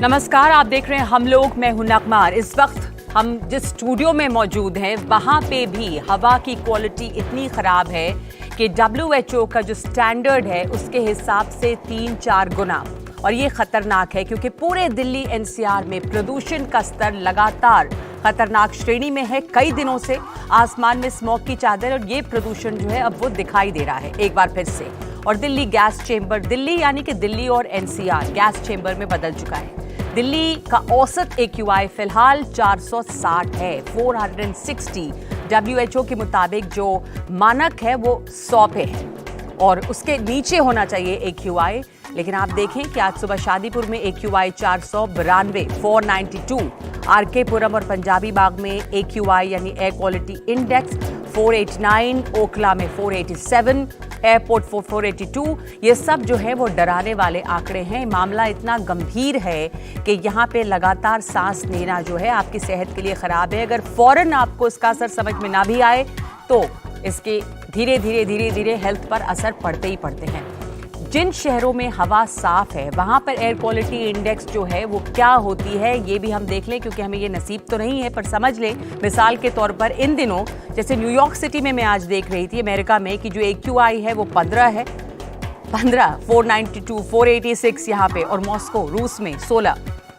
नमस्कार, आप देख रहे हैं हम लोग। मैं हूं नगमार। इस वक्त हम जिस स्टूडियो में मौजूद हैं वहां पे भी हवा की क्वालिटी इतनी खराब है कि WHO का जो स्टैंडर्ड है उसके हिसाब से 3-4 गुना, और ये खतरनाक है क्योंकि पूरे दिल्ली NCR में प्रदूषण का स्तर लगातार खतरनाक श्रेणी में है। कई दिनों से आसमान में स्मोक की चादर, और ये प्रदूषण जो है अब वो दिखाई दे रहा है एक बार फिर से। और दिल्ली गैस चेंबर, दिल्ली यानी कि दिल्ली और NCR गैस चेंबर में बदल चुका है। दिल्ली का औसत AQI फिलहाल 460 है, 460। WHO के मुताबिक जो मानक है वो 100 पे है और उसके नीचे होना चाहिए AQI। लेकिन आप देखें कि आज सुबह शादीपुर में AQI 492, 492, RK पुरम और पंजाबी बाग में AQI यानी एयर क्वालिटी इंडेक्स 489, ओखला में 487, एयरपोर्ट 482। ये सब जो है वो डराने वाले आंकड़े हैं। मामला इतना गंभीर है कि यहाँ पे लगातार सांस लेना जो है आपकी सेहत के लिए खराब है। अगर फौरन आपको इसका असर समझ में ना भी आए तो इसके धीरे धीरे हेल्थ पर असर पड़ते ही पड़ते हैं। जिन शहरों में हवा साफ है वहां पर एयर क्वालिटी इंडेक्स जो है वो क्या होती है ये भी हम देख लें, क्योंकि हमें ये नसीब तो नहीं है, पर समझ लें। मिसाल के तौर पर इन दिनों जैसे न्यूयॉर्क सिटी में मैं आज देख रही थी अमेरिका में कि जो AQI है वो 15 है, 492, 486 यहाँ पे, और मॉस्को रूस में 16।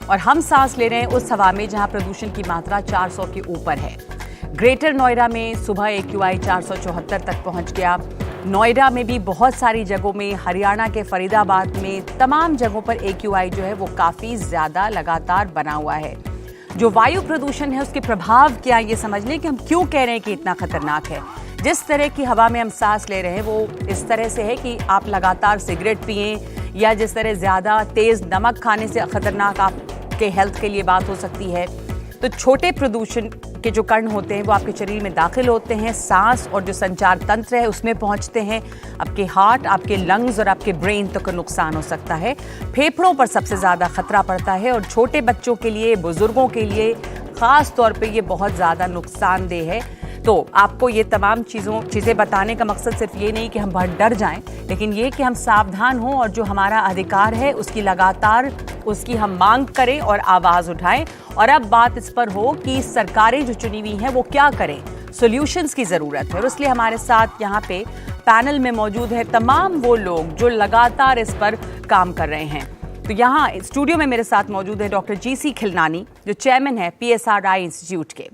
और हम सांस ले रहे हैं उस हवा में जहाँ प्रदूषण की मात्रा 400 के ऊपर है। ग्रेटर नोएडा में सुबह AQI 474 तक पहुँच गया। नोएडा में भी बहुत सारी जगहों में, हरियाणा के फरीदाबाद में, तमाम जगहों पर AQI जो है वो काफ़ी ज़्यादा लगातार बना हुआ है। जो वायु प्रदूषण है उसके प्रभाव क्या, ये समझ लें कि हम क्यों कह रहे हैं कि इतना खतरनाक है। जिस तरह की हवा में हम सांस ले रहे हैं वो इस तरह से है कि आप लगातार सिगरेट पिएं या जिस तरह ज़्यादा तेज़ नमक खाने से खतरनाक आपके हेल्थ के लिए बात हो सकती है। तो छोटे प्रदूषण के जो कण होते हैं वो आपके शरीर में दाखिल होते हैं, सांस और जो संचार तंत्र है उसमें पहुंचते हैं, आपके हार्ट, आपके लंग्स और आपके ब्रेन तक का नुकसान हो सकता है। फेफड़ों पर सबसे ज़्यादा खतरा पड़ता है और छोटे बच्चों के लिए, बुजुर्गों के लिए ख़ास तौर पे ये बहुत ज़्यादा नुकसानदेह है। तो आपको ये तमाम चीज़ें बताने का मकसद सिर्फ ये नहीं कि हम बहुत डर जाएं, लेकिन ये कि हम सावधान हों और जो हमारा अधिकार है उसकी हम मांग करें और आवाज़ उठाएं। और अब बात इस पर हो कि सरकारें जो चुनी हुई हैं वो क्या करें, सॉल्यूशंस की ज़रूरत है। और इसलिए हमारे साथ यहाँ पे पैनल में मौजूद है तमाम वो लोग जो लगातार इस पर काम कर रहे हैं। तो यहाँ स्टूडियो में मेरे साथ मौजूद है डॉक्टर GC खिलनानी, जो चेयरमैन है PSRI इंस्टीट्यूट के।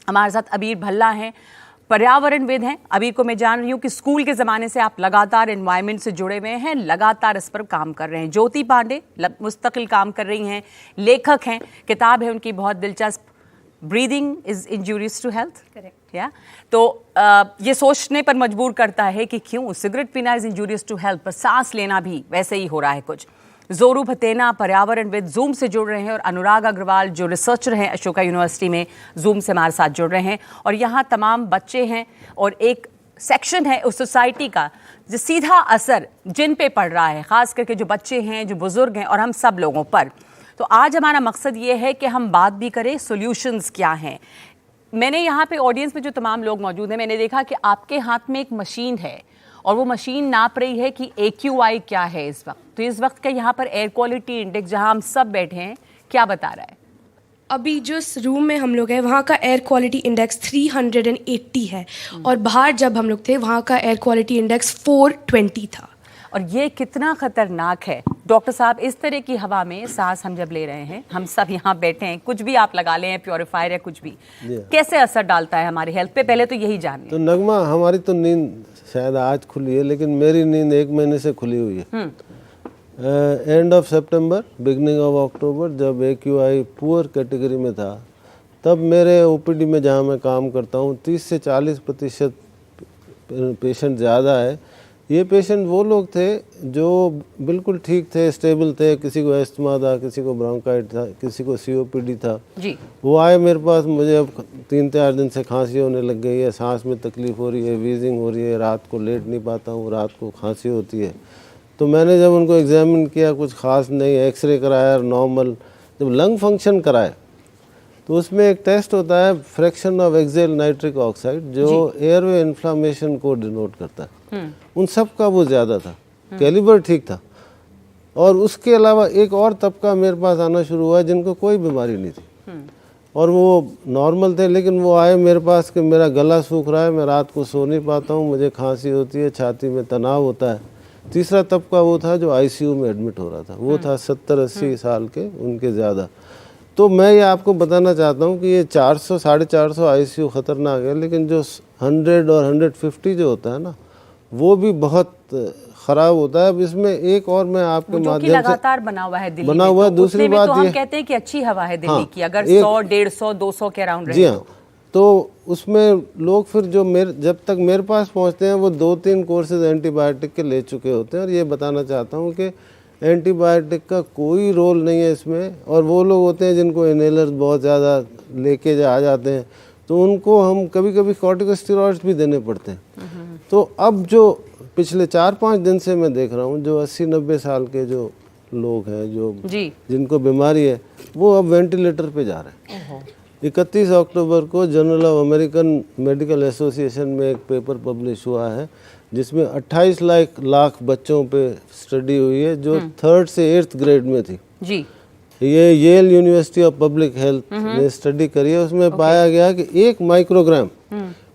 हमारे साथ अबीर भल्ला हैं, पर्यावरणविद हैं। अबीर को मैं जान रही हूँ कि स्कूल के ज़माने से आप लगातार एनवायरनमेंट से जुड़े हुए हैं, लगातार इस पर काम कर रहे हैं। ज्योति पांडे मुस्तकिल काम कर रही हैं, लेखक हैं, किताब है उनकी बहुत दिलचस्प, breathing is injurious to health. Correct या तो ये सोचने पर मजबूर करता है कि क्यों सिगरेट पीना इज इंजूरियस टू हेल्थ, पर सांस लेना भी वैसे ही हो रहा है कुछ। जोरू भतेना पर्यावरणविद जूम से जुड़ रहे हैं, और अनुराग अग्रवाल जो रिसर्चर हैं अशोका यूनिवर्सिटी में, जूम से हमारे साथ जुड़ रहे हैं। और यहाँ तमाम बच्चे हैं और एक सेक्शन है उस सोसाइटी का जो सीधा असर जिन पे पड़ रहा है, ख़ास करके जो बच्चे हैं, जो बुज़ुर्ग हैं और हम सब लोगों पर। तो आज हमारा मकसद ये है कि हम बात भी करें सॉल्यूशंस क्या हैं। मैंने यहाँ पे ऑडियंस में जो तमाम लोग मौजूद हैं, मैंने देखा कि आपके हाथ में एक मशीन है और वो मशीन नाप रही है कि AQI क्या है इस वक्त। तो इस वक्त का यहाँ पर एयर क्वालिटी इंडेक्स जहाँ हम सब बैठे हैं क्या बता रहा है? अभी जो रूम में हम लोग हैं वहाँ का एयर क्वालिटी इंडेक्स 380 है और बाहर जब हम लोग थे वहाँ का एयर क्वालिटी इंडेक्स 420 था। और ये कितना खतरनाक है डॉक्टर साहब। इस तरह की हवा में सांस हम जब ले रहे हैं, हम सब यहाँ बैठे हैं, कुछ भी आप लगा लें, प्योरीफायर या कुछ भी, कैसे असर डालता है हमारी हेल्थ पे, पहले तो यही जानिए। तो नगमा, हमारी तो नींद शायद आज खुली है, लेकिन मेरी नींद 1 महीने से खुली हुई है। End of September, beginning of October, जब AQI पुअर कैटेगरी में था, तब मेरे OPD में जहाँ मैं काम करता हूँ 30 से 40% पेशेंट ज़्यादा है। ये पेशेंट वो लोग थे जो बिल्कुल ठीक थे, स्टेबल थे। किसी को एस्थमा था, किसी को ब्रोंकाइट था, किसी को COPD था जी। वो आए मेरे पास, मुझे अब 3-4 दिन से खांसी होने लग गई है, सांस में तकलीफ़ हो रही है, वीजिंग हो रही है, रात को लेट नहीं पाता हूँ, रात को खांसी होती है। तो मैंने जब उनको एग्जामिन किया, कुछ खास नहीं, एक्सरे कराया नॉर्मल। जब लंग फंक्शन कराए तो उसमें एक टेस्ट होता है fraction of exhaled nitric oxide, जो एयरवे इन्फ्लामेशन को डिनोट करता है। उन सब का वो ज़्यादा था, कैलिबर ठीक था, और उसके अलावा एक और तबका मेरे पास आना शुरू हुआ जिनको कोई बीमारी नहीं थी और वो नॉर्मल थे, लेकिन वो आए मेरे पास कि मेरा गला सूख रहा है, मैं रात को सो नहीं पाता हूँ, मुझे खांसी होती है, छाती में तनाव होता है। तीसरा तबका वो था जो आईसीयू में एडमिट हो रहा था, वो था 70-80 साल के, उनके ज़्यादा। तो मैं ये आपको बताना चाहता हूँ कि ये 400 450 आईसीयू ख़तरनाक है, लेकिन जो 100 और 150 जो होता है ना, वो भी बहुत ख़राब होता है। अब इसमें एक और मैं आपके माध्यम से लगातार बना हुआ है दिल्ली बना में, हुआ है। तो दूसरी उसमें बात तो हम ये कहते हैं कि अच्छी हवा है दिल्ली हाँ, की, अगर एक- 100 150 200 के अराउंड जी रहे हाँ, तो उसमें लोग फिर जो जब तक मेरे पास पहुंचते हैं वो 2-3 कोर्सेज एंटीबायोटिक के ले चुके होते हैं। और ये बताना चाहता हूँ कि एंटीबायोटिक का कोई रोल नहीं है इसमें। और वो लोग होते हैं जिनको इनहेलर्स बहुत ज़्यादा लेके आ जाते हैं, तो उनको हम कभी कभी कॉर्टिकोस्टेरॉइड्स भी देने पड़ते हैं। तो अब जो पिछले 4-5 दिन से मैं देख रहा हूँ, जो 80-90 साल के जो लोग हैं, जो जी जिनको बीमारी है, वो अब वेंटिलेटर पे जा रहे हैं। 31 अक्टूबर को journal of American medical association में एक पेपर पब्लिश हुआ है जिसमें 28 लाख बच्चों पे स्टडी हुई है जो 3rd से 8th ग्रेड में थी। जी ये Yale university of public health ने स्टडी करी है। उसमें पाया गया कि 1 माइक्रोग्राम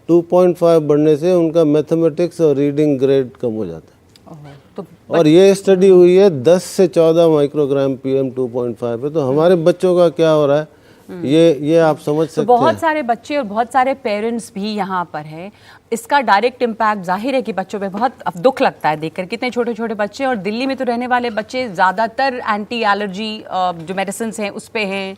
2.5 बढ़ने से उनका मैथमेटिक्स और रीडिंग ग्रेड कम हो जाता है। तो और ये स्टडी हुई है 10 से 14 माइक्रोग्राम PM 2.5 पे। तो हमारे बच्चों का क्या हो रहा है, ये आप समझ सकते हैं। बहुत सारे बच्चे और बहुत सारे पेरेंट्स भी यहाँ पर हैं। इसका डायरेक्ट इम्पैक्ट जाहिर है कि बच्चों पे बहुत अब दुख लगता है देखकर, कितने छोटे छोटे बच्चे, और दिल्ली में तो रहने वाले बच्चे ज़्यादातर एंटी एलर्जी जो मेडिसिन हैं उस पे हैं,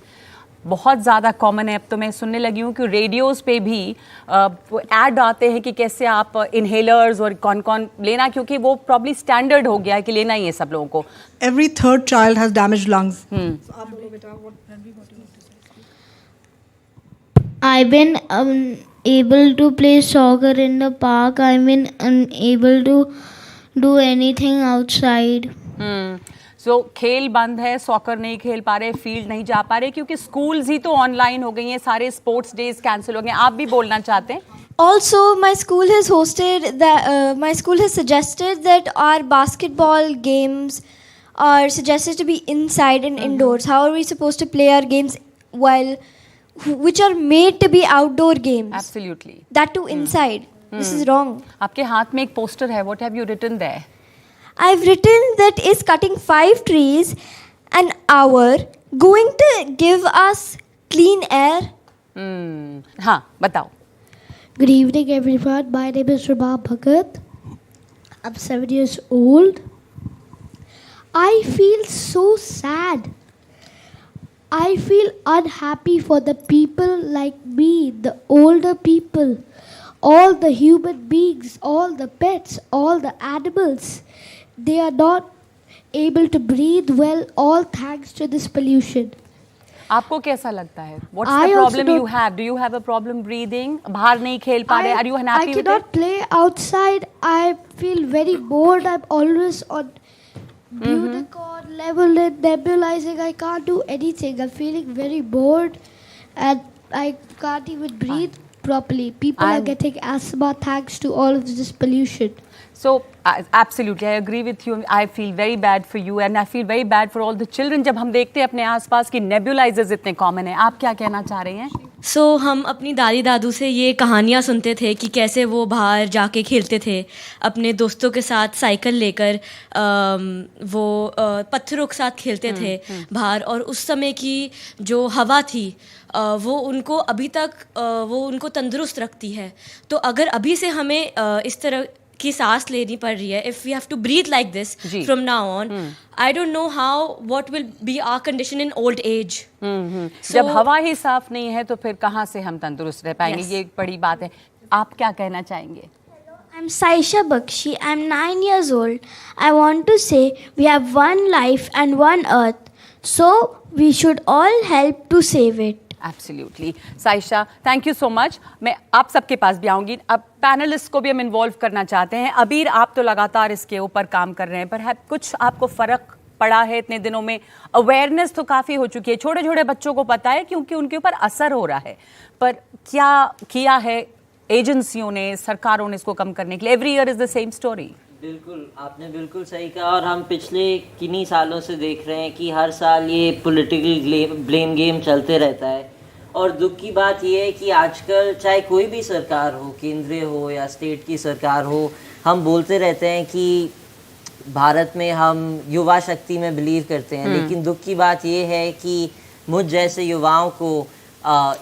बहुत ज़्यादा कॉमन है। अब तो मैं सुनने लगी हूँ कि रेडियोज़ पे भी ऐड आते हैं कि कैसे आप इनहेलर्स और कौन कौन लेना, क्योंकि वो प्रॉब्ली स्टैंडर्ड हो गया है कि लेना ही है सब लोगों को। Every third child has damaged lungs. I've been able to play soccer in the park. I've been unable to do anything outside. सो खेल बंद है, सॉकर नहीं खेल पा रहे, फील्ड नहीं जा पा रहे, क्योंकि स्कूल्स ही तो ऑनलाइन हो गई हैं, सारे स्पोर्ट्स डेज कैंसिल हो गए। आप भी बोलना चाहते हैं? Also, my school has suggested that our basketball games are suggested to be inside and indoors. How are we supposed to play our games which are made to be outdoor games? Absolutely. That too inside. This is wrong. आपके हाथ में एक poster है, what have you written there? I've written that is cutting 5 trees an hour going to give us clean air. हाँ बताओ। Good evening, everyone. My name is Rama Bhagat. I'm 7 years old. I feel so sad. I feel unhappy for the people like me, the older people, all the human beings, all the pets, all the animals. They are not able to breathe well, all thanks to this pollution. आपको कैसा लगता है? What's I the also problem you don't- have? Do you have a problem breathing? बाहर नहीं खेल पा रहे? Are you I unhappy with cannot it? play outside. I feel very bored. I'm always on Bunicon, level and nebulizing. I can't do anything. I'm feeling very bored and I can't even breathe properly. People are I'm- getting asthma thanks to all of this pollution. So absolutely, I agree with you. I feel very bad for you and I feel very bad for all the children. जब हम देखते हैं अपने आसपास की nebulizers इतने common हैं, आप क्या कहना चाह रही हैं? हम अपनी दादी दादू से ये कहानियाँ सुनते थे कि कैसे वो बाहर जाके खेलते थे अपने दोस्तों के साथ, साइकिल लेकर वो पत्थरों के साथ खेलते थे बाहर, और उस समय की जो हवा थी वो उनको अभी तक वो उनको तंदुरुस्त रखती है। तो अगर अभी से हमें इस तरह की सांस लेनी पड़ रही है, if we have to breathe like this from now on, I don't know how what will be our condition in old age. जब हवा ही साफ नहीं है तो फिर कहाँ से हम तंदुरुस्त रह पाएंगे? ये एक बड़ी बात है। आप क्या कहना चाहेंगे? I'm Saisha Bakshi. I'm 9 years old. I want to say we have one life and one earth. So we should all help to save it. Absolutely Saisha, thank you so much. मैं आप सबके पास भी आऊँगी। अब पैनलिस्ट को भी हम involve करना चाहते हैं। अबीर, आप तो लगातार इसके ऊपर काम कर रहे हैं, पर है कुछ आपको फ़र्क पड़ा है इतने दिनों में? अवेयरनेस तो काफ़ी हो चुकी है, छोटे छोटे बच्चों को पता है क्योंकि उनके ऊपर असर हो रहा है, पर क्या किया है एजेंसियों ने, सरकारों ने इसको कम करने के लिए? Every year is the same story. बिल्कुल, आपने बिल्कुल सही कहा। और हम पिछले किन्हीं सालों से देख रहे हैं कि हर साल ये पॉलिटिकल ब्लेम गेम चलते रहता है। और दुख की बात ये है कि आजकल चाहे कोई भी सरकार हो, केंद्रीय हो या स्टेट की सरकार हो, हम बोलते रहते हैं कि भारत में हम युवा शक्ति में बिलीव करते हैं, लेकिन दुख की बात ये है कि मुझ जैसे युवाओं को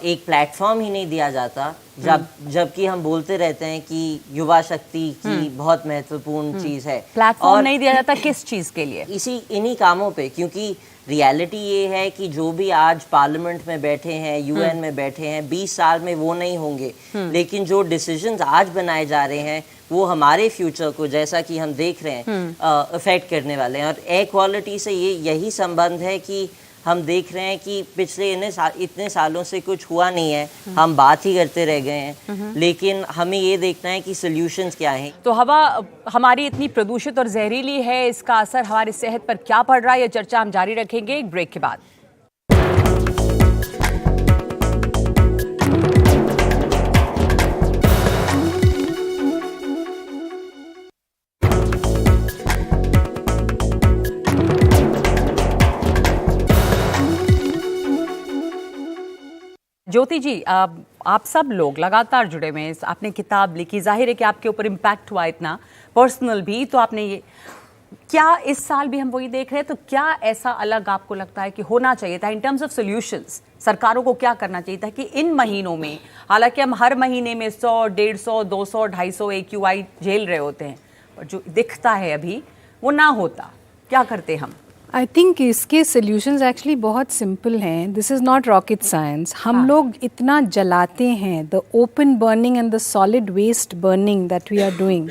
एक प्लेटफॉर्म ही नहीं दिया जाता, जबकि हम बोलते रहते हैं कि युवा शक्ति की बहुत महत्वपूर्ण चीज़ है। प्लेटफॉर्म नहीं दिया जाता किस चीज़ के लिए? इन्हीं कामों पे, क्योंकि रियलिटी ये है कि जो भी आज पार्लियामेंट में बैठे हैं, यूएन में बैठे हैं, 20 साल में वो नहीं होंगे, लेकिन जो डिसीजंस आज बनाए जा रहे हैं वो हमारे फ्यूचर को, जैसा कि हम देख रहे हैं, अफेक्ट करने वाले हैं। और एयर क्वालिटी से यही संबंध है कि हम देख रहे हैं कि पिछले इतने सालों से कुछ हुआ नहीं है, हम बात ही करते रह गए हैं, लेकिन हमें ये देखना है कि सॉल्यूशंस क्या हैं। तो हवा हमारी इतनी प्रदूषित और जहरीली है, इसका असर हमारी सेहत पर क्या पड़ रहा है, ये चर्चा हम जारी रखेंगे एक ब्रेक के बाद। ज्योति जी, आप सब लोग लगातार जुड़े हुए हैं, आपने किताब लिखी, जाहिर है कि आपके ऊपर इम्पैक्ट हुआ इतना पर्सनल भी, तो आपने ये क्या इस साल भी हम वही देख रहे हैं? तो क्या ऐसा अलग आपको लगता है कि होना चाहिए था इन टर्म्स ऑफ सॉल्यूशंस? सरकारों को क्या करना चाहिए था कि इन महीनों में, हालांकि हम हर महीने में 100, 150, 200, 250 AQI झेल रहे होते हैं, और जो दिखता है अभी वो ना होता, क्या करते हम? आई थिंक इसके सॉल्यूशंस एक्चुअली बहुत सिंपल हैं. This is not rocket science. हम लोग इतना जलाते हैं, the open burning and the solid waste burning that we are doing,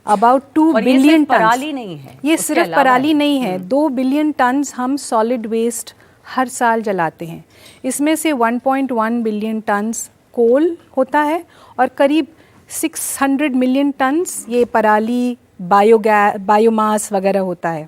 about 2 billion tonne. पराली नहीं है, ये सिर्फ पराली नहीं है, 2 बिलियन टन्स हम सॉलिड वेस्ट हर साल जलाते हैं. इसमें से 1.1 बिलियन टन्स कोल होता है और करीब 600 मिलियन टन्स ये पराली, बायोमास वगैरह होता है.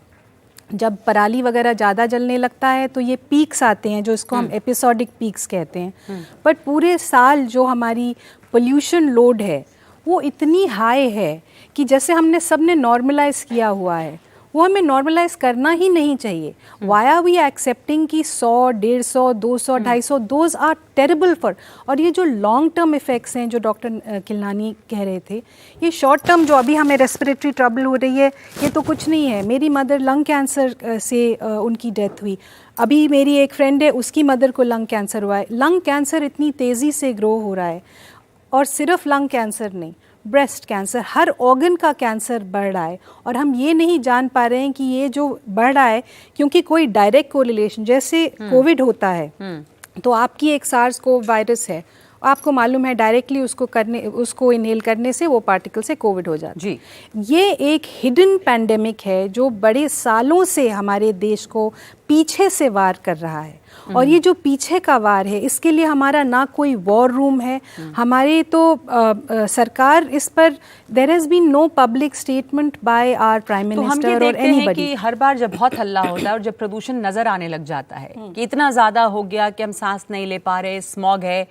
जब पराली वगैरह ज़्यादा जलने लगता है तो ये पीक्स आते हैं, जो इसको हम एपिसोडिक पीक्स कहते हैं. बट पूरे साल जो हमारी पोल्यूशन लोड है वो इतनी हाई है कि जैसे हमने सब ने नॉर्मलाइज किया हुआ है, वो हमें नॉर्मलाइज करना ही नहीं चाहिए. वाई आर वी एक्सेप्टिंग कि 100, 150, 200, 250, दोज आर टेरेबल फॉर. और ये जो लॉन्ग टर्म इफ़ेक्ट्स हैं जो डॉक्टर किलनानी कह रहे थे, ये शॉर्ट टर्म जो अभी हमें रेस्पिरेटरी ट्रबल हो रही है, ये तो कुछ नहीं है. मेरी मदर लंग कैंसर से उनकी डेथ हुई. अभी मेरी एक फ्रेंड है, उसकी मदर को लंग कैंसर हुआ है. लंग कैंसर इतनी तेज़ी से ग्रो हो रहा है, और सिर्फ लंग कैंसर नहीं, ब्रेस्ट कैंसर, हर ऑर्गन का कैंसर बढ़ रहा है. और हम ये नहीं जान पा रहे हैं कि ये जो बढ़ रहा है क्योंकि कोई डायरेक्ट कोरिलेशन, जैसे कोविड होता है तो आपकी एक सार्स कोव वायरस है, आपको मालूम है डायरेक्टली उसको इनहेल करने से वो पार्टिकल से कोविड हो जाता है. ये एक हिडन पैंडेमिक है जो बड़े सालों से हमारे देश को पीछे से वार कर रहा है. और ये जो पीछे का वार है, इसके लिए हमारा ना कोई वॉर रूम है, हमारे तो सरकार इस पर, there has been no public statement by our prime minister और एनीबॉडी. कि हर बार जब बहुत हल्ला होता है और जब प्रदूषण नजर आने लग जाता है कि इतना ज़्यादा हो गया कि हम सांस नहीं ले पा रहे, स्मॉग है,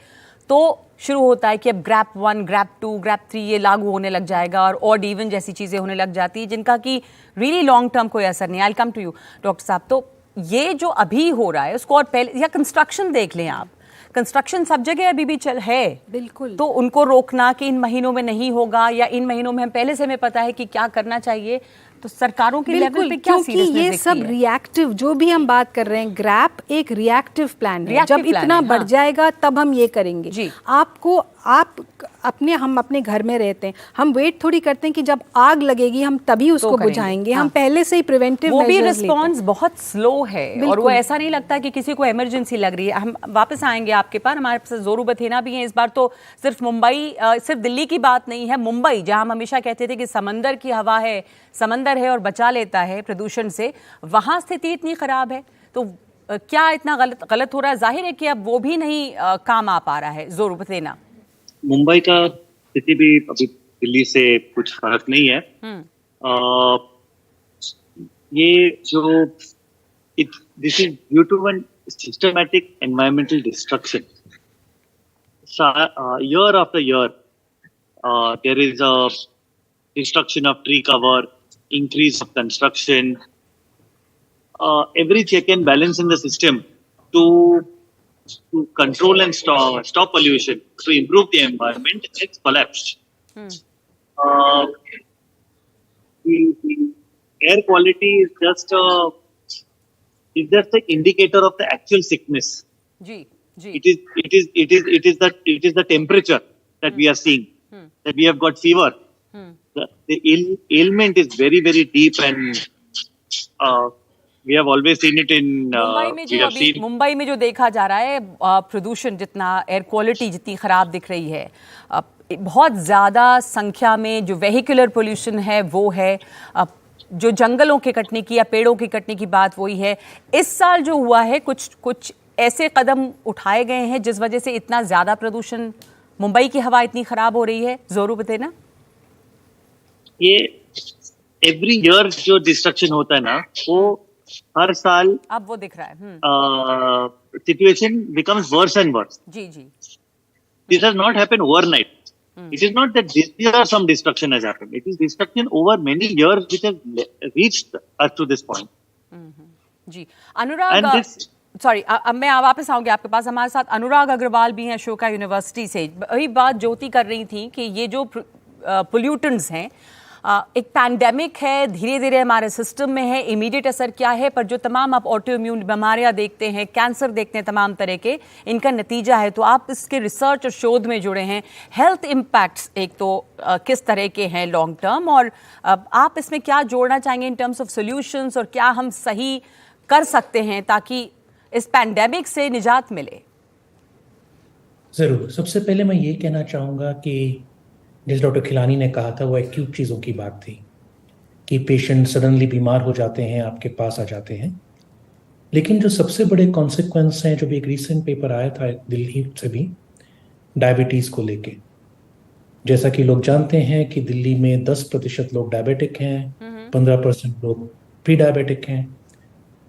तो शुरू होता है कि अब ग्रैप 1, ग्रैप 2, ग्रैप 3 ये लागू होने लग जाएगा, और ऑड इवन जैसी चीज़ें होने लग जाती हैं जिनका कि रियली लॉन्ग टर्म कोई असर नहीं. I will come to you doctor sahab. तो ये जो अभी हो रहा है उसको, और पहले, या कंस्ट्रक्शन देख लें आप, कंस्ट्रक्शन सब जगह अभी भी चल है. बिल्कुल. तो उनको रोकना कि इन महीनों में नहीं होगा, या इन महीनों में हम पहले से हमें पता है कि क्या करना चाहिए, तो सरकारों के लेवल पे क्या सीरियसनेस दिखती है? ये सब रिएक्टिव जो भी हम बात कर रहे हैं, ग्रैप एक रिएक्टिव प्लान है. जब इतना बढ़ जाएगा तब हम ये करेंगे. हम अपने घर में रहते हैं, हम वेट थोड़ी करते हैं कि जब आग लगेगी हम तभी उसको बुझाएंगे. हम पहले से ही प्रिवेंटिव वो भी रिस्पॉन्स बहुत स्लो है, और वो ऐसा नहीं लगता कि किसी को इमरजेंसी लग रही है. हम वापस आएंगे आपके पास, हमारे पास जोरू बथेना भी है इस बार. तो सिर्फ मुंबई, सिर्फ दिल्ली की बात नहीं है, मुंबई जहां हम हमेशा कहते थे कि समंदर की हवा है, समंदर है और बचा लेता है प्रदूषण से, वहां स्थिति इतनी खराब है. तो क्या इतना गलत हो रहा है? जाहिर है कि अब वो भी नहीं काम आ पा रहा है. जोरू बथेना. मुंबई का स्थिति भी अभी दिल्ली से कुछ फर्क नहीं है. ये जो this is due to one systematic environmental destruction. year after year there is a destruction of tree cover, increase of construction, every check and balance in the system to control and stop pollution, to improve the environment, it's collapsed. The air quality is just an indicator of the actual sickness. It is the temperature that we are seeing, that we have got fever. The ailment is very, very deep, and we have always seen it in Mumbai में जो देखा जा रहा है प्रदूषण जितना, air quality जितनी खराब दिख रही है, बहुत ज़्यादा संख्या में जो वेहिकुलर पोल्यूशन है वो है, जो जंगलों के कटने की या पेड़ों के कटने की बात वही है। इस साल जो हुआ है, कुछ ऐसे कदम उठाए गए हैं जिस वजह से इतना ज़्यादा प्रदूषण, मुंबई की हवा इतनी खराब हो रही है? जोरू बताए ना। ये एवरी ईयर जो डिस्ट्रक्शन होता है ना, वो हर साल अब वो दिख रहा है। Situation becomes worse and worse. जी। This has not happened overnight. It is not that this year some destruction has happened. It is destruction over many years which has reached us to this point. जी, Anurag, sorry, अब मैं वापस आऊंगी आपके पास। हमारे साथ अनुराग अग्रवाल भी हैं अशोका यूनिवर्सिटी से। वही बात ज्योति कर रही थी कि ये जो पोल्यूटेंट्स हैं, एक पैंडेमिक है, धीरे धीरे हमारे सिस्टम में है, इमीडिएट असर क्या है, पर जो तमाम आप ऑटो इम्यून बीमारियां देखते हैं, कैंसर देखते हैं, तमाम तरह के, इनका नतीजा है। तो आप इसके रिसर्च और शोध में जुड़े हैं। हेल्थ इम्पैक्ट्स एक तो किस तरह के हैं लॉन्ग टर्म, और आप इसमें क्या जोड़ना चाहेंगे इन टर्म्स ऑफ सॉल्यूशंस, और क्या हम सही कर सकते हैं ताकि इस पैंडेमिक से निजात मिले? ज़रूर। सबसे पहले मैं ये कहना चाहूँगा कि जिस डॉक्टर खिलानी ने कहा था वो एक्यूट चीज़ों की बात थी कि पेशेंट सडनली बीमार हो जाते हैं, आपके पास आ जाते हैं। लेकिन जो सबसे बड़े कॉन्सिक्वेंस हैं, जो भी एक रीसेंट पेपर आया था दिल्ली से भी, डायबिटीज़ को लेके, जैसा कि लोग जानते हैं कि दिल्ली में 10% लोग डायबिटिक हैं, 15% लोग प्री डायबिटिक हैं।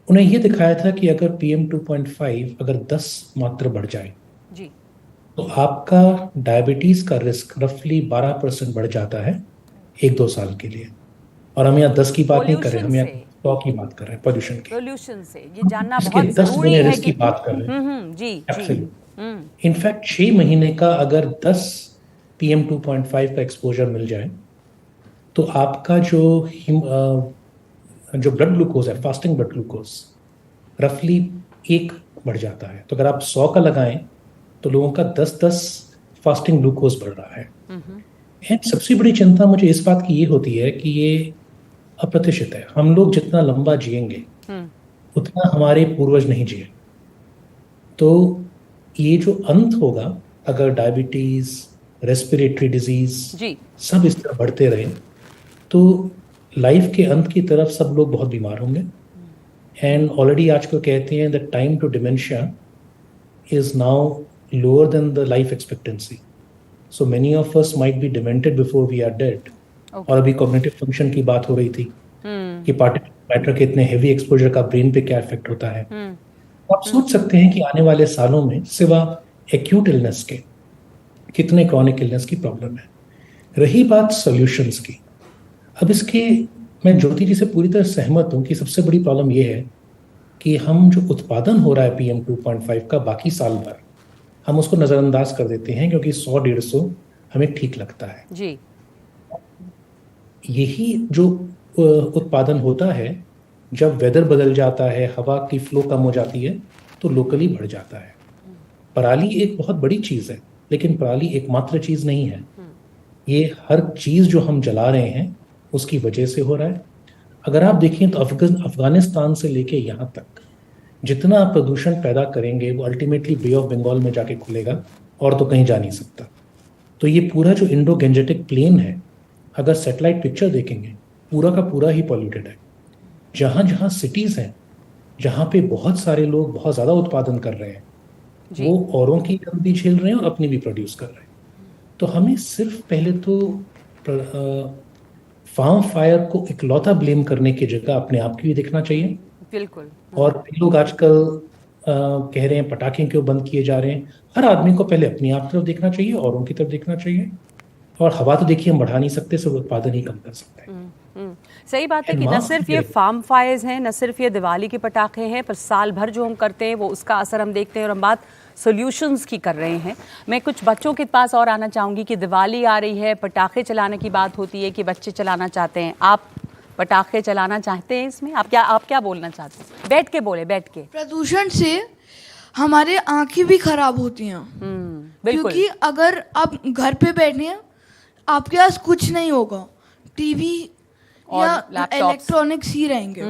उन्हें ये दिखाया था कि अगर PM 2.5 अगर 10 मात्रा बढ़ जाए तो आपका डायबिटीज़ का रिस्क रफली 12% बढ़ जाता है 1-2 साल के लिए। और हम यहाँ 10 की बात नहीं कर रहे, हम यहाँ 100 की बात कर रहे हैं पोल्यूशन की। पोल्यूशन से ये जानना बहुत जरूरी है रिस्क की बात कर रहे हैं। जी। इनफैक्ट 6 महीने का अगर 10 PM 2.5 का एक्सपोजर मिल जाए तो आपका जो ब्लड ग्लूकोज है, फास्टिंग ब्लड ग्लूकोज, रफली 1 बढ़ जाता है। तो अगर आप 100 का लगाएं तो लोगों का 10-10 फास्टिंग ग्लूकोज बढ़ रहा है। एंड सबसे बड़ी चिंता मुझे इस बात की ये होती है कि ये अप्रत्याशित है। हम लोग जितना लंबा जिएंगे उतना हमारे पूर्वज नहीं जिए। तो ये जो अंत होगा, अगर डायबिटीज, रेस्पिरेटरी डिजीज सब इस तरह बढ़ते रहे, तो लाइफ के अंत की तरफ सब लोग बहुत बीमार होंगे। एंड ऑलरेडी आजकल कहते हैं the time to dementia is now lower than the life expectancy. So many of us might be demented before we are dead. और अभी cognitive function की बात हो रही थी कि particulate matter के इतने heavy exposure का brain पे क्या effect होता है। आप सोच सकते हैं कि आने वाले सालों में सिवा acute illness के कितने chronic illness की problem है। रही बात solutions की, अब इसके मैं ज्योति जी से पूरी तरह सहमत हूँ कि सबसे बड़ी प्रॉब्लम ये है कि हम जो उत्पादन हो रहा है PM 2.5 का बाकी साल भर, हम उसको नज़रअंदाज कर देते हैं क्योंकि 100-150 हमें ठीक लगता है जी। यही जो उत्पादन होता है, जब वेदर बदल जाता है, हवा की फ्लो कम हो जाती है, तो लोकली बढ़ जाता है। पराली एक बहुत बड़ी चीज़ है, लेकिन पराली एकमात्र चीज़ नहीं है। ये हर चीज़ जो हम जला रहे हैं उसकी वजह से हो रहा है। अगर आप देखें तो अफगानिस्तान से लेके यहाँ तक जितना आप प्रदूषण पैदा करेंगे वो अल्टीमेटली बे ऑफ बंगाल में जाके खुलेगा और तो कहीं जा नहीं सकता। तो ये पूरा जो इंडो गेंजेटिक प्लेन है, अगर सैटेलाइट पिक्चर देखेंगे, पूरा का पूरा ही पॉल्यूटेड है। जहाँ जहाँ सिटीज़ हैं, जहाँ पे बहुत सारे लोग बहुत ज़्यादा उत्पादन कर रहे हैं, वो औरों की गंदगी झेल रहे हैं और अपनी भी प्रोड्यूस कर रहे हैं। तो हमें सिर्फ पहले तो फार्म फायर को इकलौता ब्लेम करने की जगह अपने आप की भी देखना चाहिए। बिल्कुल। और लोग आजकल कह रहे हैं पटाखे क्यों बंद किए जा रहे हैं। हर आदमी को पहले अपनी आप तरफ देखना चाहिए, औरों की तरफ देखना चाहिए। और हवा तो देखिए हम बढ़ा नहीं सकते, सिर्फ उत्पादन ही कम कर सकते हैं। सही बात है कि न सिर्फ ये फार्म फायर्स हैं, न सिर्फ ये दिवाली के पटाखे हैं, पर साल भर जो हम करते हैं वो उसका असर हम देखते हैं। और हम बात सॉल्यूशंस की कर रहे हैं। मैं कुछ बच्चों के पास और आना चाहूँगी कि दिवाली आ रही है, पटाखे चलाने की बात होती है कि बच्चे चलाना चाहते हैं। आप पटाखे चलाना चाहते हैं इसमें? आप क्या बोलना चाहते हैं? बैठ के बोले, बैठ के। प्रदूषण से हमारे आंखें भी खराब होती हैं। बिल्कुल। क्योंकि अगर आप घर पे बैठे हैं, आपके पास कुछ नहीं होगा, टीवी या इलेक्ट्रॉनिक्स ही रहेंगे,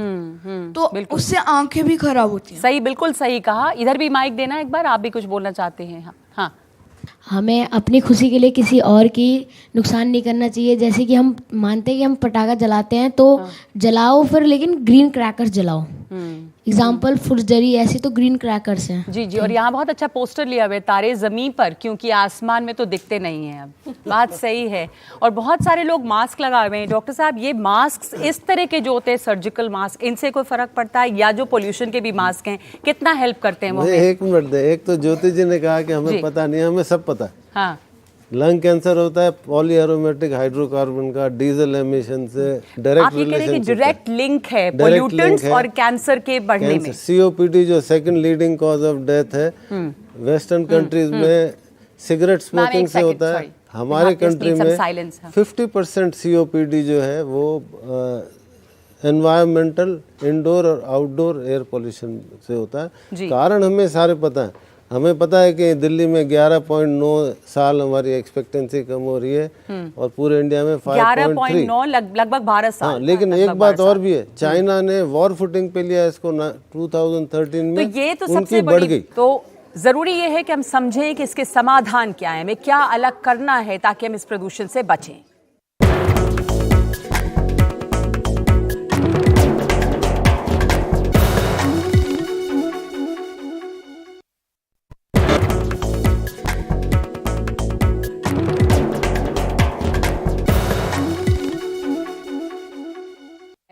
तो उससे आंखें भी खराब होती हैं। सही, बिल्कुल सही कहा। इधर भी माइक देना एक बार, आप भी कुछ बोलना चाहते हैं? हाँ। हमें अपनी खुशी के लिए किसी और की नुकसान नहीं करना चाहिए। जैसे कि हम मानते हैं कि हम पटाखा जलाते हैं तो जलाओ फिर, लेकिन ग्रीन क्रैकर्स जलाओ। एग्जाम्पल फुलझड़ी, ऐसी तो ग्रीन क्रैकर्स हैं। जी। और यहाँ बहुत अच्छा पोस्टर लिया हुआ है, तारे ज़मीं पर, क्योंकि आसमान में तो दिखते नहीं हैं अब। बात सही है। और बहुत सारे लोग मास्क लगाए हुए हैं। डॉक्टर साहब, ये मास्क इस तरह के जो होते हैं सर्जिकल मास्क, इनसे कोई फर्क पड़ता है? या जो पोल्यूशन के भी मास्क हैं, कितना हेल्प करते हैं वो? एक मिनट दे। एक तो ज्योति जी ने कहा कि हमें पता नहीं, हमें सब पता है। हाँ। लंग कैंसर होता है पॉली एरोमेटिक हाइड्रोकार्बन का डीजल एमिशन से डायरेक्ट रिलेशन, डायरेक्ट लिंक है पोल्यूटेंट्स और कैंसर के बढ़ने में। सीओपीडी जो second leading cause of death है वेस्टर्न कंट्रीज में, सिगरेट स्मोकिंग से होता है। हमारे कंट्री में 50% सीओपीडी जो है वो एनवायरमेंटल इंडोर और आउटडोर एयर पोल्यूशन से होता है। कारण हमें सारे पता है। हमें पता है कि दिल्ली में 11.9 साल हमारी एक्सपेक्टेंसी कम हो रही है और पूरे इंडिया में 5.9, लगभग 12 साल। हाँ, लेकिन एक बात और भी है, चाइना ने वॉर फुटिंग पे लिया इसको 2013 में, तो ये तो उनकी सबसे बढ़ गई। तो जरूरी ये है कि हम समझें कि इसके समाधान क्या है, हमें क्या अलग करना है ताकि हम इस प्रदूषण से बचें।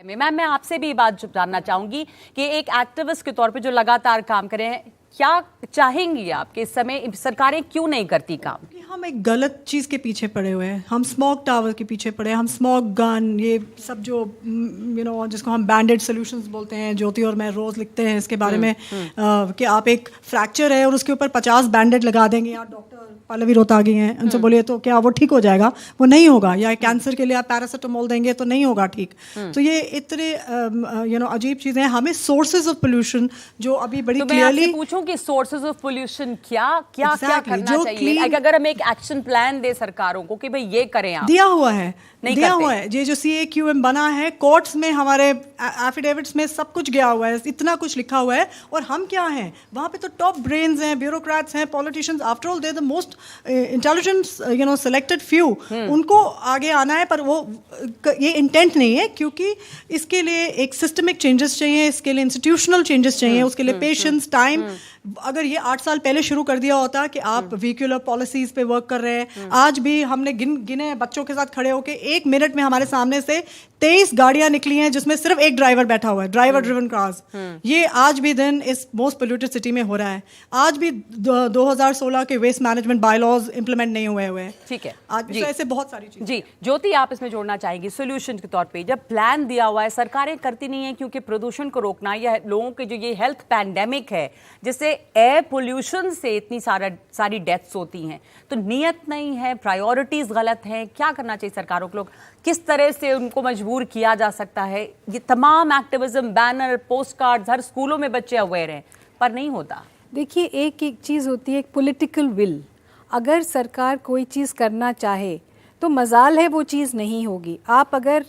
मैम, मैं आपसे भी बात जानना चाहूंगी कि एक एक्टिविस्ट के तौर पे जो लगातार काम कर रहे हैं, क्या चाहेंगी आप कि इस समय सरकारें क्यों नहीं करती काम? हम एक गलत चीज़ के पीछे पड़े हुए हैं। हम स्मोक टावर के पीछे पड़े हैं, हम स्मोक गन, ये सब जो जिसको हम बैंडेड सॉल्यूशंस बोलते हैं, ज्योति और मैं रोज़ लिखते हैं इसके बारे में कि आप एक फ्रैक्चर है और उसके ऊपर 50 बैंडेड लगा देंगे। या डॉक्टर पल्लवी रोहतागी हैं, उनसे बोलिए तो क्या वो ठीक हो जाएगा? वो नहीं होगा। या कैंसर के लिए आप पैरासिटामोल देंगे तो नहीं होगा ठीक। तो ये इतने अजीब चीज़ें हैं। हमें सोर्सेज ऑफ पोल्यूशन जो अभी बड़ी क्लियरली पूछूं कि सोर्सेज ऑफ पोल्यूशन क्या करना चाहिए? अगर हम एक एक्शन प्लान दे सरकारों को कि भाई ये करें, आप दिया हुआ है ये जो CAQM बना है, कोर्ट्स में हमारे एफिडेविट्स में सब कुछ गया हुआ है, इतना कुछ लिखा हुआ है। और हम क्या हैं वहाँ पे? तो टॉप ब्रेन्स हैं, ब्यूरोक्रेट्स हैं, politicians. After all they the most intelligent selected few. उनको आगे आना है, पर वो ये इंटेंट नहीं है, क्योंकि इसके लिए एक सिस्टमिक चेंजेस चाहिए, इसके लिए इंस्टीट्यूशनल चेंजेस चाहिए, उसके लिए पेशेंस, टाइम। अगर ये 8 साल पहले शुरू कर दिया होता कि आप व्हीक्यूलर पॉलिसीज पे वर्क कर रहे हैं, आज भी हमने गिने बच्चों के साथ खड़े होके 1 मिनट में हमारे सामने से 23 गाड़ियां निकली हैं जिसमें सिर्फ एक ड्राइवर बैठा हुआ है, ड्राइवर ड्रिवन कार्स। ये आज भी दिन इस मोस्ट पोल्यूटेड सिटी में हो रहा है। आज भी 2016 के वेस्ट मैनेजमेंट बायलॉज इंप्लीमेंट नहीं हुए हैं। ठीक है, आज भी ऐसे बहुत सारी चीजें। जी ज्योति, आप इसमें जोड़ना चाहेंगी सोल्यूशन के तौर पे? जब प्लान दिया हुआ है, सरकारें करती नहीं है क्योंकि प्रदूषण को रोकना या लोगों के जो ये हेल्थ पैंडेमिक है जिससे एयर पोल्यूशन से इतनी सारी डेथ्स होती हैं, तो नियत नहीं है, प्रायोरिटीज गलत हैं। क्या करना चाहिए सरकारों को? लोग किस तरह से उनको मजबूर किया जा सकता है? ये तमाम एक्टिविज्म, बैनर, पोस्ट कार्ड्स, हर स्कूलों में बच्चे अवेयर हैं, पर नहीं होता। देखिए, एक चीज़ होती है, एक पॉलिटिकल विल। अगर सरकार कोई चीज़ करना चाहे तो मजाल है वो चीज़ नहीं होगी। आप अगर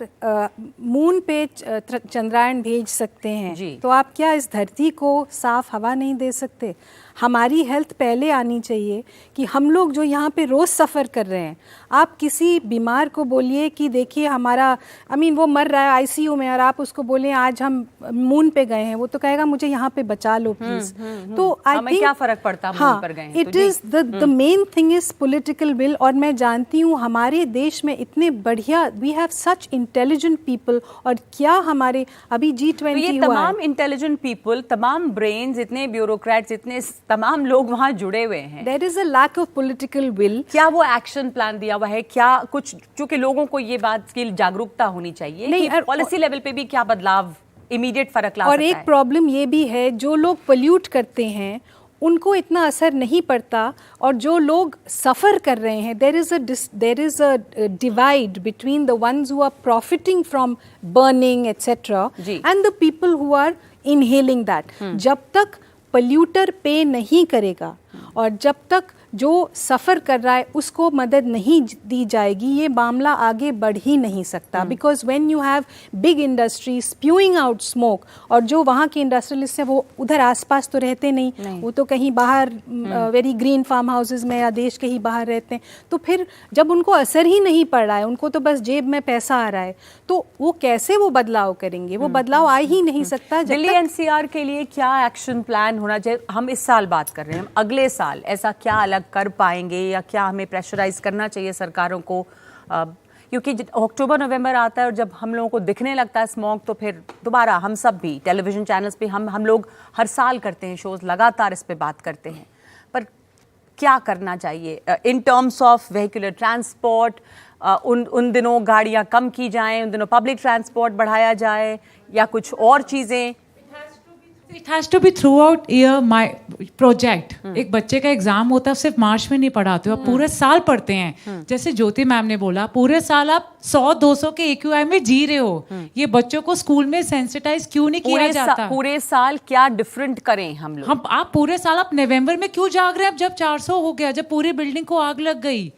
मून पे चंद्रायन भेज सकते हैं तो आप क्या इस धरती को साफ हवा नहीं दे सकते? हमारी हेल्थ पहले आनी चाहिए कि हम लोग जो यहाँ पे रोज़ सफ़र कर रहे हैं, आप किसी बीमार को बोलिए कि देखिए हमारा वो मर रहा है ICU में, और आप उसको बोलें आज हम मून पे गए हैं, वो तो कहेगा मुझे यहाँ पे बचा लो प्लीज। तो आई थिंक क्या फ़र्क पड़ता है मून पर गए? It is the main thing is political will. और मैं जानती हूँ हमारे देश में इतने बढ़िया, we have such intelligent people. और क्या हमारे अभी G20 हुआ, तमाम इंटेलिजेंट पीपल, तमाम ब्रेन्स, इतने ब्यूरोक्रेट्स, इतने तमाम लोग वहाँ जुड़े हुए हैं। There is a lack of political will. क्या वो एक्शन प्लान दिया हुआ है? क्या कुछ, क्योंकि लोगों को ये बात की जागरूकता होनी चाहिए नहीं, कि पॉलिसी लेवल पे भी क्या बदलाव, इमीडिएट फर्क ला सकता और है। एक प्रॉब्लम ये भी है, जो लोग पोल्यूट करते हैं उनको इतना असर नहीं पड़ता, और जो लोग सफ़र कर रहे हैं, there is a divide between the ones who are profiting from burning etc. and the people who are inhaling that. जब तक पोल्यूटर पे नहीं करेगा और जब तक जो सफ़र कर रहा है उसको मदद नहीं दी जाएगी, ये मामला आगे बढ़ ही नहीं सकता. Because when you have big industry spewing out smoke, और जो वहाँ के इंडस्ट्रियलिस्ट हैं वो उधर आसपास तो रहते नहीं, वो तो कहीं बाहर वेरी ग्रीन फार्म हाउसेज में या देश के ही बाहर रहते हैं. तो फिर जब उनको असर ही नहीं पड़ रहा है, उनको तो बस जेब में पैसा आ रहा है, तो वो कैसे वो बदलाव करेंगे? वो बदलाव आ ही नहीं सकता. दिल्ली एनसीआर के लिए क्या एक्शन प्लान होना चाहिए? हम इस साल बात कर रहे हैं, हम अगले साल ऐसा क्या अलग कर पाएंगे, या क्या हमें प्रेशराइज करना चाहिए सरकारों को? क्योंकि अक्टूबर नवंबर आता है और जब हम लोगों को दिखने लगता है स्मॉग, तो फिर दोबारा हम सब भी टेलीविजन चैनल्स पे हम लोग हर साल करते हैं शोज, लगातार इस पे बात करते हैं. पर क्या करना चाहिए in terms of vehicular transport? उन दिनों गाड़ियाँ कम की जाएं, उन दिनों पब्लिक ट्रांसपोर्ट बढ़ाया जाए, या कुछ और चीज़ें? It has to be throughout year my project. एक बच्चे का एग्जाम होता है, सिर्फ मार्च में नहीं पढ़ाते हो, आप पूरे साल पढ़ते हैं. जैसे ज्योति मैम ने बोला, पूरे साल आप 100-200 के AQI में जी रहे हो. ये बच्चों को स्कूल में सेंसिटाइज क्यों नहीं किया जाता? पूरे साल क्या डिफरेंट करें हम लोग? आप पूरे साल, आप नवंबर में क्यों जाग रहे हैं? अब जब 400 हो गया, जब पूरी बिल्डिंग को आग लग गई,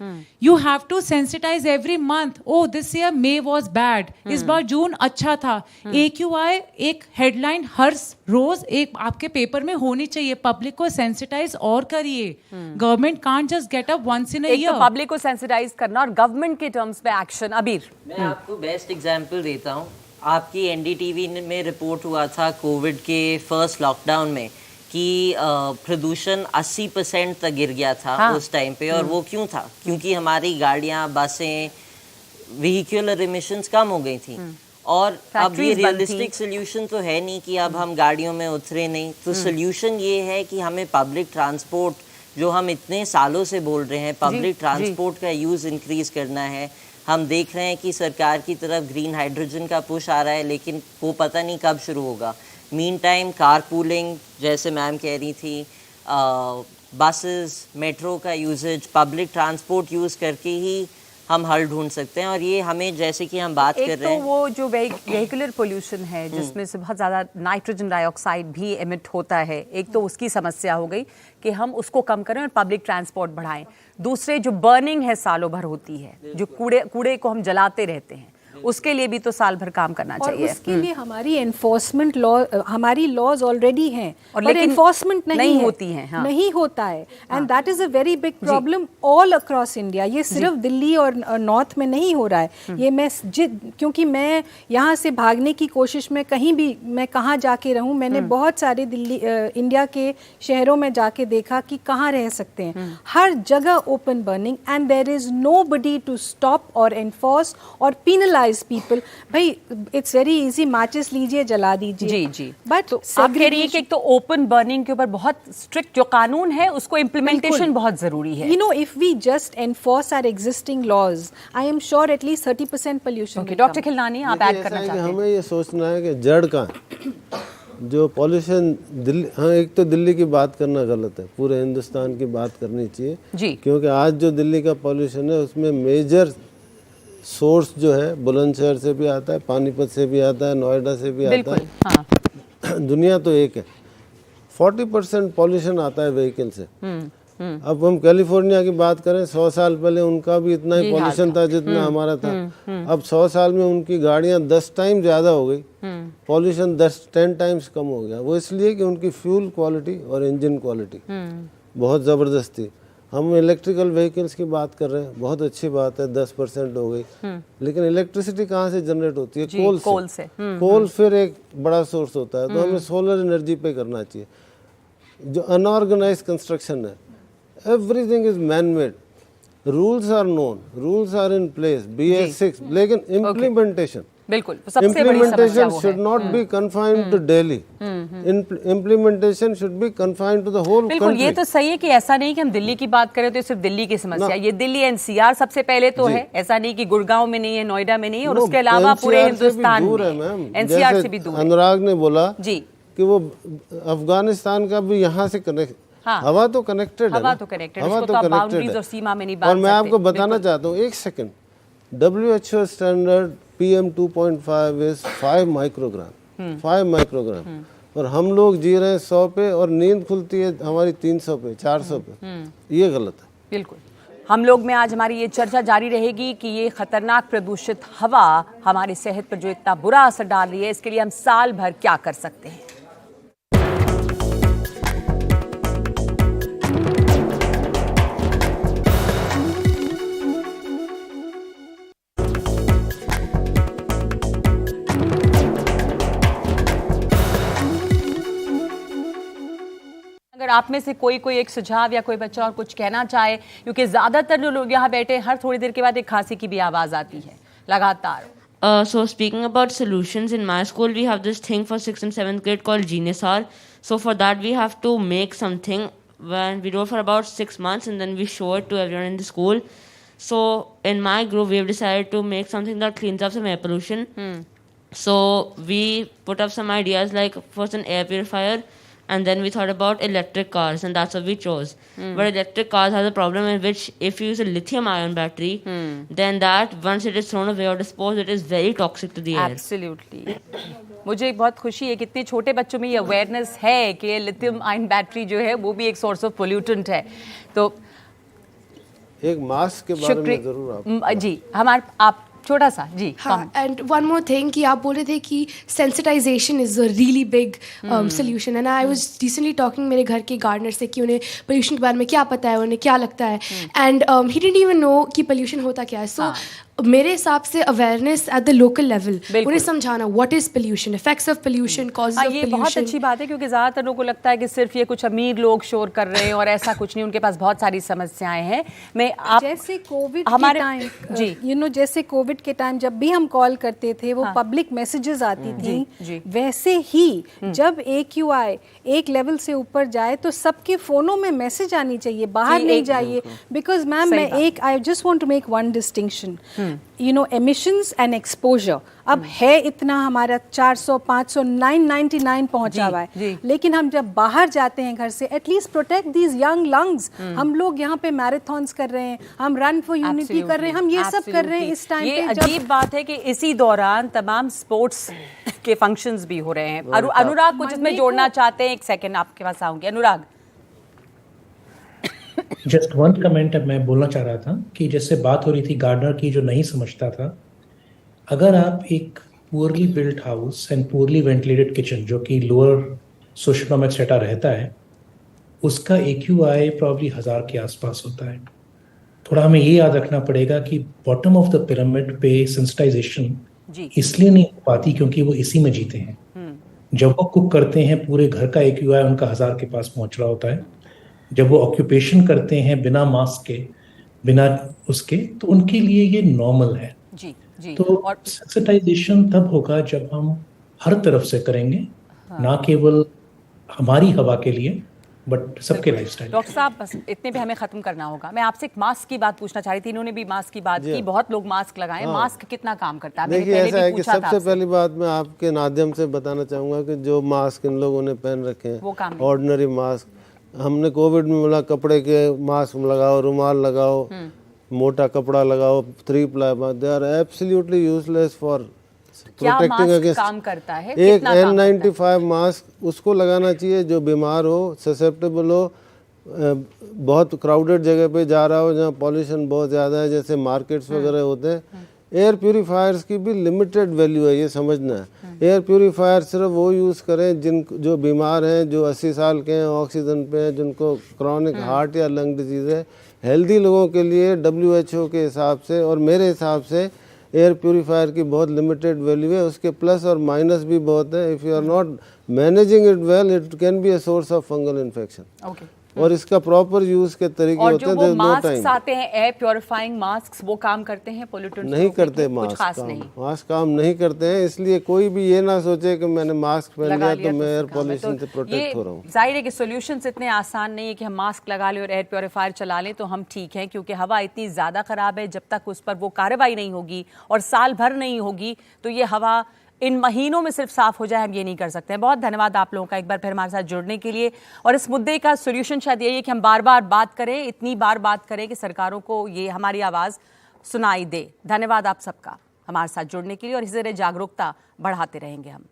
you have to sensitise every month. Oh this year May was bad, इस बार जून अच्छा था. AQI एक हेडलाइन हर रोज एक आपके पेपर में होनी चाहिए. पब्लिक को सेंसिटाइज और करिए. Government can't just get up once in a year. एक तो पब्लिक को सेंसिटाइज करना और गवर्नमेंट के टर्म्स पे एक्शन. अबीर, मैं आपको बेस्ट एग्जांपल देता हूँ. आपकी NDTV में रिपोर्ट हुआ था कोविड के फर्स्ट लॉकडाउन में कि प्रदूषण 80% तक गिर गया था उस टाइम पे. और वो क्यों था? क्योंकि हमारी गाड़ियाँ, बसें, व्हीकुलर एमिशंस कम हो गई थी. और अब ये रियलिस्टिक सोल्यूशन तो है नहीं कि अब हम गाड़ियों में उतरे नहीं. तो सोल्यूशन ये है कि हमें पब्लिक ट्रांसपोर्ट, जो हम इतने सालों से बोल रहे हैं, पब्लिक ट्रांसपोर्ट का यूज़ इंक्रीज करना है. हम देख रहे हैं कि सरकार की तरफ ग्रीन हाइड्रोजन का पुश आ रहा है, लेकिन वो पता नहीं कब शुरू होगा. मीन टाइम कार पूलिंग, जैसे मैम कह रही थी, बसेस, मेट्रो का यूजेज, पब्लिक ट्रांसपोर्ट यूज़ करके ही हम हल ढूंढ सकते हैं. और ये हमें, जैसे कि हम बात कर रहे हैं, तो वो जो व्हीकुलर पोल्यूशन है जिसमें से बहुत ज़्यादा नाइट्रोजन डाइऑक्साइड भी एमिट होता है, एक तो उसकी समस्या हो गई कि हम उसको कम करें और पब्लिक ट्रांसपोर्ट बढ़ाएं. दूसरे जो बर्निंग है सालों भर होती है, जो कूड़े को हम जलाते रहते हैं, उसके लिए भी तो साल भर काम करना चाहिए. और उसके लिए हमारी एनफोर्समेंट लॉ, हमारी लॉज ऑलरेडी हैं, और एनफोर्समेंट नहीं होती हैं. नहीं होता है. And that is a very big problem all across India. ये सिर्फ दिल्ली और नॉर्थ में नहीं हो रहा है. ये मैं क्योंकि मैं यहाँ से भागने की कोशिश में, कहीं भी मैं कहाँ जाके रहूँ, मैंने बहुत सारे इंडिया के शहरों में जाके देखा कि कहाँ रह सकते हैं. हर जगह open burning, and there is nobody to stop और एनफोर्स और पीनलाइज people. भाई इट्स वेरी इजी, माचिस लीजिए, जला दीजिए. जी. बट तो आप कह रही है कि एक तो ओपन बर्निंग के ऊपर बहुत स्ट्रिक्ट जो कानून है उसको इम्प्लीमेंटेशन बहुत जरूरी है. You know, if we just enforce our existing laws, I am sure at least 30% pollution. Okay, doctor Khilnani, आप ऐड करना चाहते हैं? हमें ये सोचना है कि जड़ का जो पॉल्यूशन दिल्ली, हाँ, एक तो दिल्ली की बात करना गलत है, पूरे हिंदुस्तान की बात करनी चाहिए जी. क्योंकि आज जो दिल्ली का पॉल्यूशन है उसमें मेजर सोर्स जो है बुलंदशहर से भी आता है, पानीपत से भी आता है, नोएडा से भी आता है. हाँ. दुनिया तो एक है. 40% पॉल्यूशन आता है व्हीकल से. अब हम कैलिफोर्निया की बात करें, 100 साल पहले उनका भी इतना ही पॉल्यूशन था जितना हमारा था. अब 100 साल में उनकी गाड़ियां 10 टाइम ज़्यादा हो गई, पॉल्यूशन 10 टाइम्स कम हो गया. वो इसलिए कि उनकी फ्यूल क्वालिटी और इंजन क्वालिटी बहुत ज़बरदस्त थी. हम इलेक्ट्रिकल व्हीकल्स की बात कर रहे हैं, बहुत अच्छी बात है, 10% हो गई. लेकिन इलेक्ट्रिसिटी कहाँ से जनरेट होती है? कोल से. कोल फिर एक बड़ा सोर्स होता है. तो हमें सोलर एनर्जी पे करना चाहिए. जो अनऑर्गेनाइज कंस्ट्रक्शन है, everything is man made. Rules are known, rules are in place, BS6, लेकिन इम्प्लीमेंटेशन बिल्कुल, सबसे बड़ी समस्या वो है। should not be confined to Delhi. Implementation should be confined to the whole बिल्कुल, country. ये तो सही है कि ऐसा नहीं कि हम दिल्ली की बात करें तो ये सिर्फ दिल्ली की समस्या, ये दिल्ली एनसीआर सबसे पहले तो है, ऐसा नहीं कि गुड़गांव में नहीं है, नोएडा में नहीं है, और उसके अलावा पूरे हिंदुस्तान में एनसीआर से भी दूर है। अनुराग ने बोला जी कि वो अफगानिस्तान का भी यहाँ से कनेक्ट, हवा तो कनेक्टेड है, हवा तो कनेक्टेड, उसको तो आप बाउंड्रीज और सीमा में नहीं बांध और मैं सकते। आपको बताना चाहता हूँ, एक second, WHO standard PM 2.5 is 5 microgram, 5 microgram, और हम लोग जी रहे हैं 100 पे, और नींद खुलती है हमारी 300 पे, 400 पे। ये गलत है। बिल्कुल। हम लोग में आज हमारी ये चर्चा जारी रहेगी कि ये खतरनाक प्रदूषित हवा हमारी सेहत पर जो इतना बुरा असर डाल रही है, इसके लिए हम साल भर क्या कर सकते हैं। अगर आप में से कोई एक सुझाव या कोई बच्चा और कुछ कहना चाहे, क्योंकि ज्यादातर जो लोग यहाँ बैठे हर थोड़ी देर के बाद एक खांसी की भी आवाज आती है लगातार। So speaking about solutions, in my school we have this thing for 6th and 7th grade called GNSR. So for that we have to make something when we do it for about 6 months and then we show it to everyone in the school. So in my group we have decided to make something that cleans up some air pollution. So we put up some ideas like first an air purifier, and then we thought about electric cars, and that's what we chose. But electric cars has a problem in which if you use a lithium ion battery, then that once it is thrown away or disposed, it is very toxic to the air. Absolutely. मुझे बहुत खुशी है कि इतने छोटे बच्चों में ये अवेयरनेस है कि लिथियम आयन बैटरी जो है वो भी एक सोर्स ऑफ पोल्यूटेंट है। तो एक मास्क के बारे में जरूर आप जी हमारे आप छोटा सा जी। हाँ, एंड वन मोर थिंग कि आप बोल रहे थे कि sensitisation is a really big solution, and I was recently talking मेरे घर के गार्डनर से कि उन्हें पोल्यूशन के बारे में क्या पता है, उन्हें क्या लगता है, and he didn't even know कि पोल्यूशन होता क्या है। सो मेरे हिसाब से awareness at the local level, उन्हें समझाना what is pollution, effects of pollution, causes of pollution. ये बहुत अच्छी बात है क्योंकि ज़्यादातर लोगों को लगता है कि सिर्फ ये कुछ अमीर लोग शोर कर रहे हैं, और ऐसा कुछ नहीं, उनके पास बहुत सारी समस्याएं हैं। मैं आप जैसे कोविड हमारे के टाइम जी जैसे कोविड के टाइम जब भी हम कॉल करते थे वो पब्लिक मैसेजेस आती थी, वैसे ही जब AQI एक लेवल से ऊपर जाए तो सबके फोनों में मैसेज आनी चाहिए, बाहर नहीं जाइए। बिकॉज मैम मैं I just want to make one distinction, emissions and exposure. अब है इतना हमारा 400, 500, 999 पहुंचा हुआ है, लेकिन हम जब बाहर जाते हैं घर से, at least protect these young lungs. हम लोग यहाँ पे मैराथन्स कर रहे हैं, हम रन फॉर यूनिटी कर रहे हैं, हम ये सब कर रहे हैं इस टाइम पे। अजीब बात है कि इसी दौरान तमाम स्पोर्ट्स के फंक्शंस भी हो रहे हैं। अनुराग कुछ इसमें जोड़ना चाहते हैं? एक सेकंड आपके पास आऊंगी। अनुराग जस्ट वन कमेंट मैं बोलना चाह रहा था कि जैसे बात हो रही थी गार्डनर की जो नहीं समझता था, अगर आप एक poorly built house and poorly ventilated kitchen जो कि लोअर सोशियोइकोनॉमिक स्टेटा रहता है, उसका AQI प्रॉब्ली 1000 के आसपास होता है। थोड़ा हमें ये याद रखना पड़ेगा कि बॉटम ऑफ द पिरामिड पे सेंसिटाइजेशन इसलिए नहीं हो पाती क्योंकि वो इसी में जीते हैं। जब वो कुक करते हैं पूरे घर का AQI उनका 1000 के पास पहुंच रहा होता है। जब वो ऑक्यूपेशन करते हैं बिना मास्क के, बिना उसके, तो उनके लिए ये नॉर्मल है। तो सेंसिटाइजेशन तब होगा जब हम हर तरफ से करेंगे, ना केवल हमारी हवा के लिए बट सबके लाइफस्टाइल। डॉक्टर साहब बस इतने पे हमें खत्म करना होगा। मैं आपसे एक मास्क की बात पूछना चाह रही थी, इन्होंने भी मास्क की बात की, बहुत लोग मास्क लगाएं। मास्क कितना काम करता है? देखिए ऐसा है कि सबसे पहली बात मैं आपके माध्यम से बताना चाहूँगा कि जो मास्क इन लोगों ने पहन रखे हैं, ऑर्डिनरी मास्क, हमने कोविड में बोला कपड़े के मास्क लगाओ, रुमाल लगाओ, मोटा कपड़ा लगाओ, 3 ply, they are absolutely useless for protecting against. काम करता है एक N95 मास्क उसको लगाना चाहिए जो बीमार हो, ससेप्टेबल हो, बहुत क्राउडेड जगह पे जा रहा हो जहाँ पॉल्यूशन बहुत ज़्यादा है, जैसे मार्केट्स वगैरह होते हैं। एयर प्यूरीफायर्स की भी लिमिटेड वैल्यू है, ये समझना है। एयर प्यूरीफायर सिर्फ वो यूज़ करें जो बीमार हैं, जो 80 साल के हैं, ऑक्सीजन पे हैं, जिनको क्रॉनिक हार्ट या लंग डिजीज़ है। हेल्दी लोगों के लिए WHO के हिसाब से और मेरे हिसाब से एयर प्यूरीफायर की बहुत लिमिटेड वैल्यू है। उसके प्लस और माइनस भी बहुत है। If you are not managing it well, it can be a source of fungal infection. और इसका प्रॉपर यूज के तरीके और होते जो हैं। वो there's no मास्क time. आते हैं एयर प्योरीफाइंग मास्क, वो काम करते हैं पोल्यूटेंट नहीं करते कुछ मास्क खास काम, नहीं मास्क काम नहीं करते हैं। इसलिए कोई भी ये ना सोचे कि मैंने मास्क पहन लगा लिया तो मैं एयर उससे काम है। पॉल्यूशन से प्रोटेक्ट हो रहा हूँ। जाहिर है कि सॉल्यूशंस इतने आसान नहीं है कि हम मास्क लगा लें और एयर प्योरीफायर चला लें तो हम ठीक हैं, क्योंकि हवा इतनी ज़्यादा ख़राब है। जब तक उस पर वो कार्रवाई नहीं होगी और साल भर नहीं होगी तो ये हवा इन महीनों में सिर्फ साफ हो जाए, हम ये नहीं कर सकते हैं। बहुत धन्यवाद आप लोगों का एक बार फिर हमारे साथ जुड़ने के लिए। और इस मुद्दे का सोल्यूशन शायद यही है कि हम बार बार बात करें, इतनी बार बात करें कि सरकारों को ये हमारी आवाज़ सुनाई दे। धन्यवाद आप सबका हमारे साथ जुड़ने के लिए, और इसी तरह जागरूकता बढ़ाते रहेंगे हम।